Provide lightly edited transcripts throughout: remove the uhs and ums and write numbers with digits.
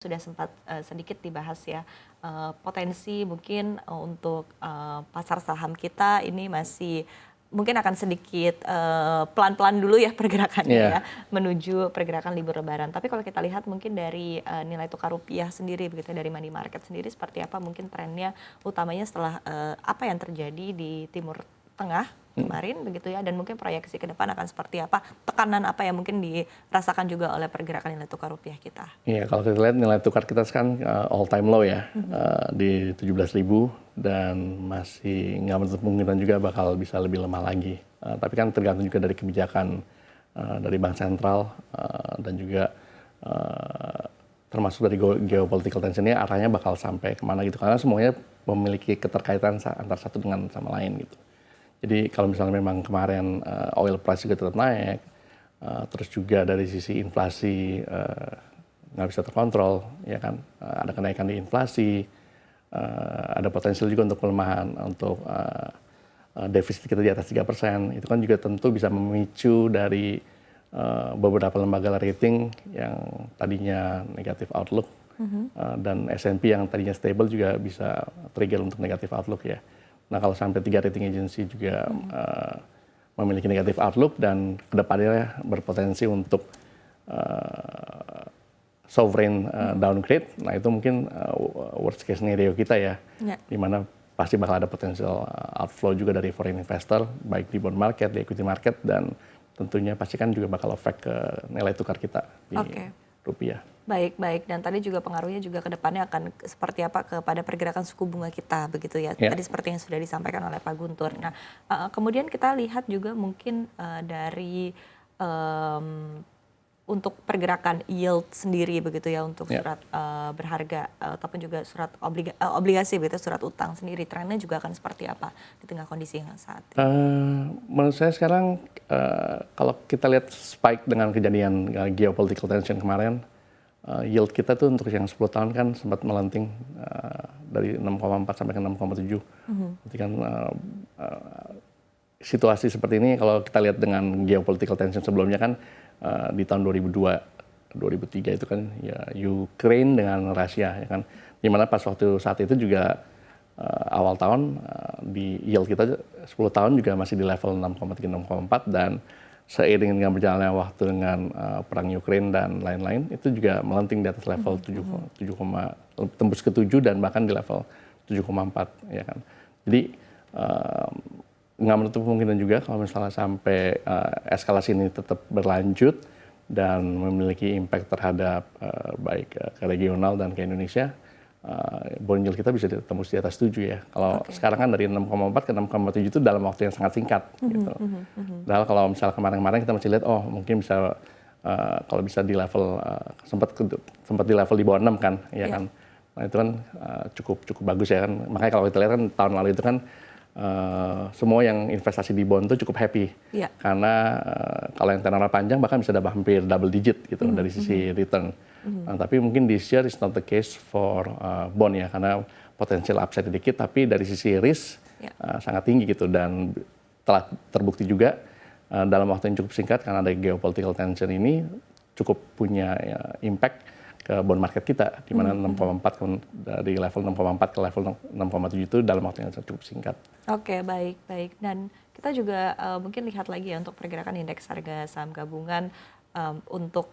sudah sempat sedikit dibahas ya, potensi mungkin untuk pasar saham kita ini masih mungkin akan sedikit pelan-pelan dulu ya pergerakannya ya, menuju pergerakan libur Lebaran. Tapi kalau kita lihat mungkin dari nilai tukar rupiah sendiri begitu dari money market sendiri seperti apa mungkin trennya utamanya setelah apa yang terjadi di Timur Tengah kemarin begitu ya, dan mungkin proyeksi ke depan akan seperti apa, tekanan apa yang mungkin dirasakan juga oleh pergerakan nilai tukar rupiah kita. Iya, kalau kita lihat nilai tukar kita sekarang all time low ya, di 17.000 dan masih nggak menutup kemungkinan juga bakal bisa lebih lemah lagi. Tapi kan tergantung juga dari kebijakan dari bank sentral dan juga termasuk dari geopolitical tensionnya arahnya bakal sampai kemana gitu, karena semuanya memiliki keterkaitan antara satu dengan sama lain gitu. Jadi kalau misalnya memang kemarin oil price juga tetap naik, terus juga dari sisi inflasi nggak bisa terkontrol, ya kan, ada kenaikan di inflasi, ada potensial juga untuk pelemahan, untuk defisit kita di atas 3%, itu kan juga tentu bisa memicu dari beberapa lembaga rating yang tadinya negatif outlook, dan S&P yang tadinya stable juga bisa trigger untuk negatif outlook ya. Nah kalau sampai 3 rating agency juga memiliki negatif outlook dan kedepannya berpotensi untuk sovereign downgrade, nah itu mungkin worst case scenario kita ya, di mana pasti bakal ada potensial outflow juga dari foreign investor, baik di bond market, di equity market, dan tentunya pasti kan juga bakal efek ke nilai tukar kita di rupiah. Baik. Dan tadi juga pengaruhnya juga ke depannya akan seperti apa kepada pergerakan suku bunga kita begitu ya. Tadi seperti yang sudah disampaikan oleh Pak Guntur. Nah, kemudian kita lihat juga mungkin dari untuk pergerakan yield sendiri begitu ya untuk surat berharga ataupun juga surat obligasi begitu, surat utang sendiri, trennya juga akan seperti apa di tengah kondisi yang saat ini? Menurut saya sekarang kalau kita lihat spike dengan kejadian geopolitical tension kemarin, yield kita tuh untuk yang 10 tahun kan sempat melenting dari 6,4 sampai ke 6,7. Jadi kan situasi seperti ini kalau kita lihat dengan geopolitical tension sebelumnya kan di tahun 2002, 2003 itu kan ya Ukraine dengan Rusia ya kan. Dimana pas waktu saat itu juga awal tahun di yield kita 10 tahun juga masih di level 6,3, 6,4, dan seiring dengan berjalannya waktu dengan perang Ukraine dan lain-lain, itu juga melenting di atas level 7, tembus ke 7 dan bahkan di level 7,4 ya kan. Jadi nggak menutup kemungkinan juga kalau misalnya sampai eskalasi ini tetap berlanjut dan memiliki impact terhadap baik ke regional dan ke Indonesia, bond yield kita bisa tembus di atas 7 ya. Kalau sekarang kan dari 6,4 ke 6,7 itu dalam waktu yang sangat singkat gitu. Padahal kalau misalnya kemarin-kemarin kita masih lihat mungkin bisa kalau bisa di level sempat di level di bawah 6 kan, ya kan. Nah itu kan cukup bagus ya kan. Makanya kalau kita lihat kan tahun lalu itu kan semua yang investasi di bond itu cukup happy. Karena kalau yang tenor panjang bahkan bisa dapat hampir double digit gitu dari sisi return. Nah, tapi mungkin this year is not the case for bond ya, karena potensial upside sedikit, tapi dari sisi risk sangat tinggi gitu, dan telah terbukti juga dalam waktu yang cukup singkat karena ada geopolitical tension ini cukup punya impact ke bond market kita, di mana 6,4 dari level 6,4 ke level 6,7 itu dalam waktu yang cukup singkat. Oke, baik. Dan kita juga mungkin lihat lagi ya untuk pergerakan indeks harga saham gabungan untuk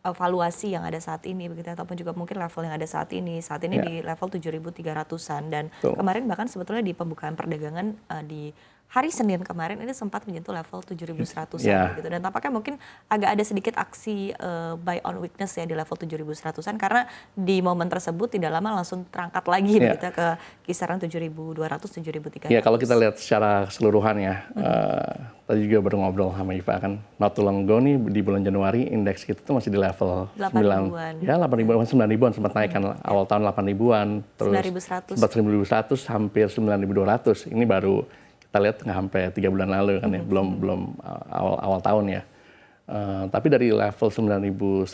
valuasi yang ada saat ini begitu, ataupun juga mungkin level yang ada saat ini di level 7.300-an, dan kemarin bahkan sebetulnya di pembukaan perdagangan di hari Senin kemarin ini sempat menyentuh level 7.100-an gitu, dan tampaknya mungkin agak ada sedikit aksi buy on weakness ya di level 7.100-an, karena di momen tersebut tidak lama langsung terangkat lagi begitu ke kisaran 7.200, 7.300. Ya kalau kita lihat secara keseluruhan ya, tadi juga baru ngobrol sama Iva kan, not too long ago nih di bulan Januari indeks kita tuh masih di level 8.000-an. Ya 8.000-an, 9.000-an sempat naik kan, awal tahun 8.000-an, terus 9.100. sempat 1.100 hampir 9.200. Ini baru kita lihat nggak sampai 3 bulan lalu kan ya, belum awal tahun ya. Tapi dari level 9.170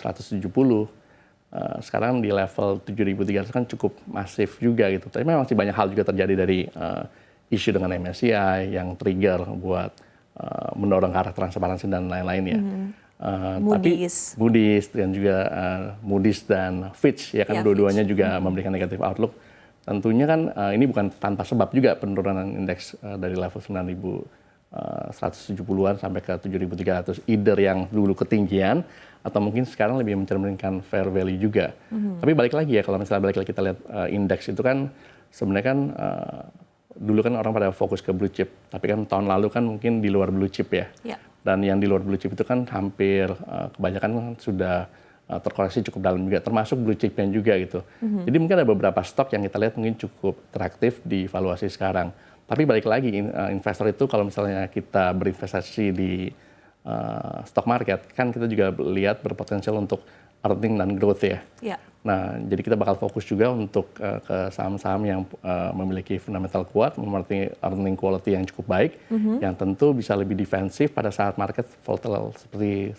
sekarang di level 7.300 kan cukup masif juga gitu. Tapi memang masih banyak hal juga terjadi dari isu dengan MSCI yang trigger buat mendorong ke arah transparansi dan lain-lain ya. Moody's. Tapi Moody's dan juga Moody's dan Fitch ya kan Ya, dua-duanya Fitch. juga memberikan negative outlook. Tentunya kan ini bukan tanpa sebab juga penurunan indeks dari level 9.170-an sampai ke 7.300, either yang dulu ketinggian atau mungkin sekarang lebih mencerminkan fair value juga. Tapi balik lagi ya, kalau misalnya balik lagi kita lihat indeks itu kan sebenarnya kan dulu kan orang pada fokus ke blue chip, tapi kan tahun lalu kan mungkin di luar blue chip ya. Ya. Dan yang di luar blue chip itu kan hampir kebanyakan kan sudah terkoreksi cukup dalam juga, termasuk blue chipnya juga gitu. Jadi mungkin ada beberapa stok yang kita lihat mungkin cukup atraktif di valuasi sekarang. Tapi balik lagi, investor itu kalau misalnya kita berinvestasi di stock market, kan kita juga lihat berpotensial untuk earning dan growth ya. Ya. Nah, jadi kita bakal fokus juga untuk ke saham-saham yang memiliki fundamental kuat, memiliki earning quality yang cukup baik, yang tentu bisa lebih defensif pada saat market volatile seperti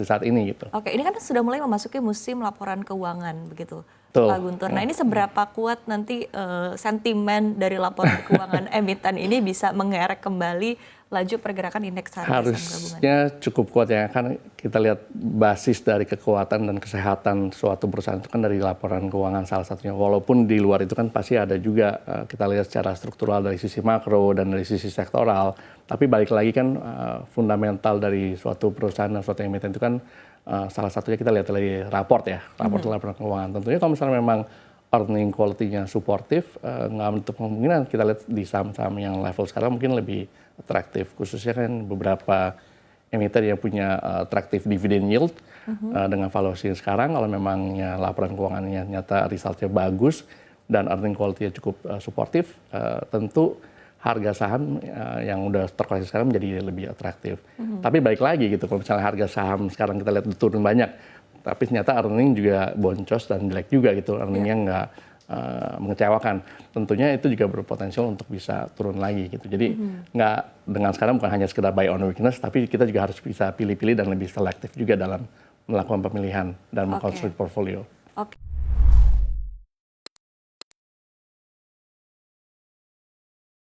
saat ini gitu. Oke, ini kan sudah mulai memasuki musim laporan keuangan begitu, Betul. Pak Guntur. Nah, ini seberapa kuat nanti sentimen dari laporan keuangan emiten ini bisa mengerek kembali laju pergerakan indeks harga saham gabungan? Harusnya cukup kuat ya, kan kita lihat basis dari kekuatan dan kesehatan suatu perusahaan itu kan dari laporan keuangan salah satunya. Walaupun di luar itu kan pasti ada juga kita lihat secara struktural dari sisi makro dan dari sisi sektoral. Tapi balik lagi kan fundamental dari suatu perusahaan dan suatu emiten itu kan salah satunya kita lihat dari raport ya, laporan keuangan. Tentunya kalau misalnya memang earning quality-nya suportif, nggak menutup kemungkinan kita lihat di saham-saham yang level sekarang mungkin lebih atraktif, khususnya kan beberapa emiten yang punya atraktif dividend yield dengan valuasi yang sekarang. Kalau memangnya laporan keuangannya nyata resultnya bagus dan earning quality-nya cukup suportif, tentu harga saham yang udah terkoreksi sekarang menjadi lebih atraktif. Tapi balik lagi gitu, kalau misalnya harga saham sekarang kita lihat turun banyak, tapi ternyata earning juga boncos dan jelek juga gitu, earningnya nggak mengecewakan. Tentunya itu juga berpotensial untuk bisa turun lagi gitu. Jadi nggak dengan sekarang bukan hanya sekedar buy on weakness, tapi kita juga harus bisa pilih-pilih dan lebih selektif juga dalam melakukan pemilihan dan mengkonstruksi portfolio. Oke.